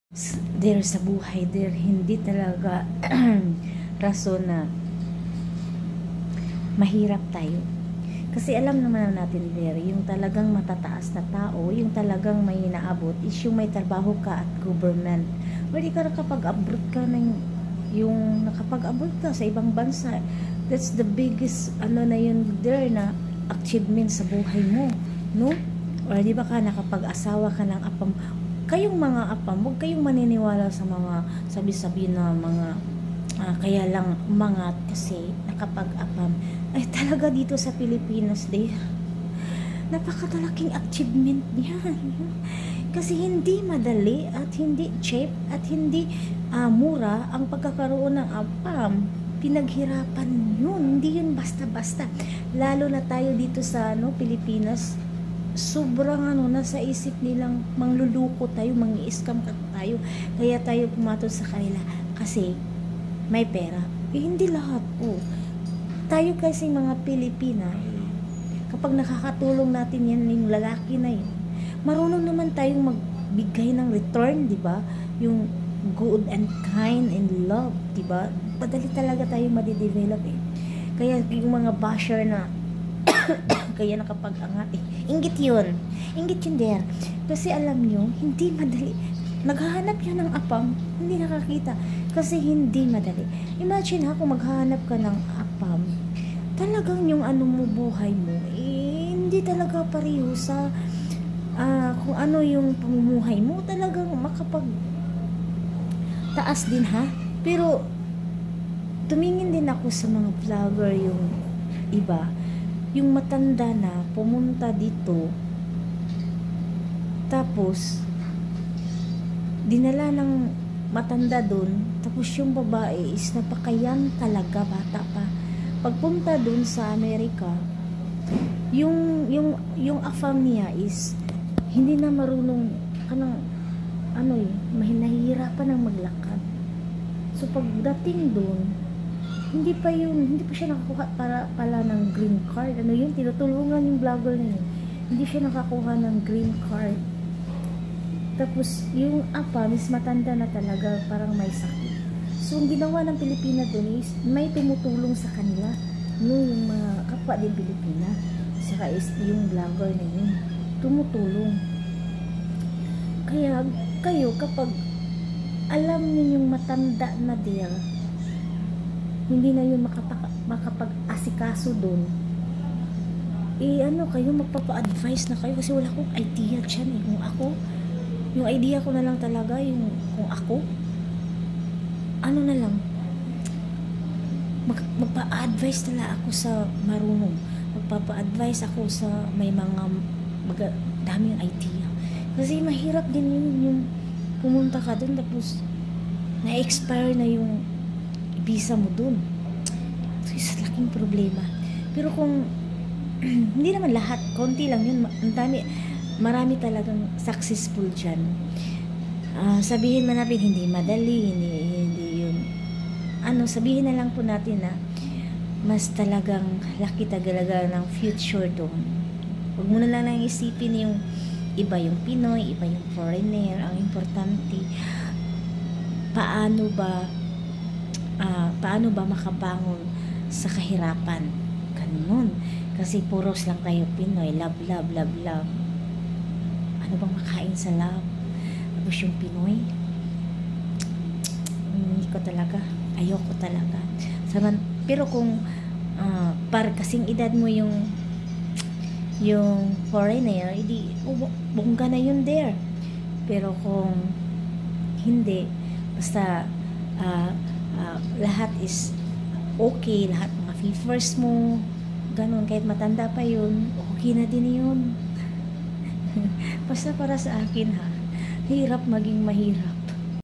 there sa buhay, there hindi talaga rason na mahirap tayo. Kasi alam naman natin there, yung talagang matataas na tao, yung talagang may naabot is yung may trabaho ka at government. Pwede ka nakapag-abroad ka ng yung nakapag-abroad ka sa ibang bansa. That's the biggest ano na yun there na achievement sa buhay mo, no? Or di ba ka nakapag-asawa ka ng apam. Kayong mga apam, huwag kayong maniniwala sa mga sabi-sabi na mga kaya lang umangat kasi nakapag-apam. Ay talaga dito sa Pilipinas day, napakatalaking achievement niyan. Kasi hindi madali at hindi cheap at hindi mura ang pagkakaroon ng apam. Pinaghirapan yun, hindi yun basta-basta. Lalo na tayo dito sa Pilipinas, sobrang nasa isip nilang mangluluko tayo, mangi-scam tayo. Kaya tayo pumatol sa kanila kasi may pera. Hindi lahat po. Tayo kasi mga Pilipina, kapag nakakatulong natin yan yung lalaki na yun, marunong naman tayong magbigay ng return, di ba? Yung good and kind and love, di ba? Padali talaga tayong madidevelop eh. Kaya yung mga basher na kaya nakapag-angat eh. Inggit yun there. Kasi alam nyo, hindi madali. Naghahanap yan ng apam, hindi nakakita. Kasi hindi madali. Imagine ha, kung maghahanap ka ng apam, talagang yung mo buhay mo, hindi talaga pareho sa kung ano yung pamumuhay mo. Talagang makapag taas din ha. Pero tumingin din ako sa mga vlogger yung iba, yung matanda na pumunta dito tapos dinala ng matanda dun, tapos yung babae is napakayan talaga, bata pa. Pagpunta dun sa Amerika, yung afam niya is hindi na marunong nahihirapan ng maglakad. So pagdating dun, hindi pa siya nakakuha pala ng green card. Tinutulungan yung vlogger na yun. Hindi siya nakakuha ng green card. Tapos yung apa, is matanda na talaga, parang may sakit. So ang ginawa ng Pilipina dun is may tumutulong sa kanila, yung mga kapwa din Pilipina. Saka is yung vlogger na yun tumutulong. Kaya kayo kapag alam niyo yung matanda na deal, hindi na yun makapag-asikaso dun, kayo magpapa-advise na kayo kasi wala akong idea dyan eh. Kung ako, yung idea ko na lang talaga yung kung ako na lang magpa-advise nila ako sa marunong, magpapa-advise ako sa may mga daming idea. Kasi mahirap din yung pumunta ka dun tapos na-expire na yung visa mo dun. So, isa laking problema. Pero kung hindi naman lahat, konti lang yun, marami talagang successful dyan. Sabihin man natin hindi madali, hindi yun sabihin na lang po natin na mas talagang laki talaga ng future doon. Huwag mo na lang isipin yung iba yung Pinoy, iba yung foreigner. Ang importante, paano ba makabangon sa kahirapan. Ganun. Kasi puros lang tayo Pinoy, love. Ano bang makain sa love? Tapos yung Pinoy, hindi ko talaga, ayoko talaga. Pero kung para kasing edad mo yung foreigner, hindi bongga na yun there. Pero kung hindi, basta lahat is okay, lahat mga favors mo, ganun, kahit matanda pa yun, okay na din yun. Basta para sa akin ha, hirap maging mahirap.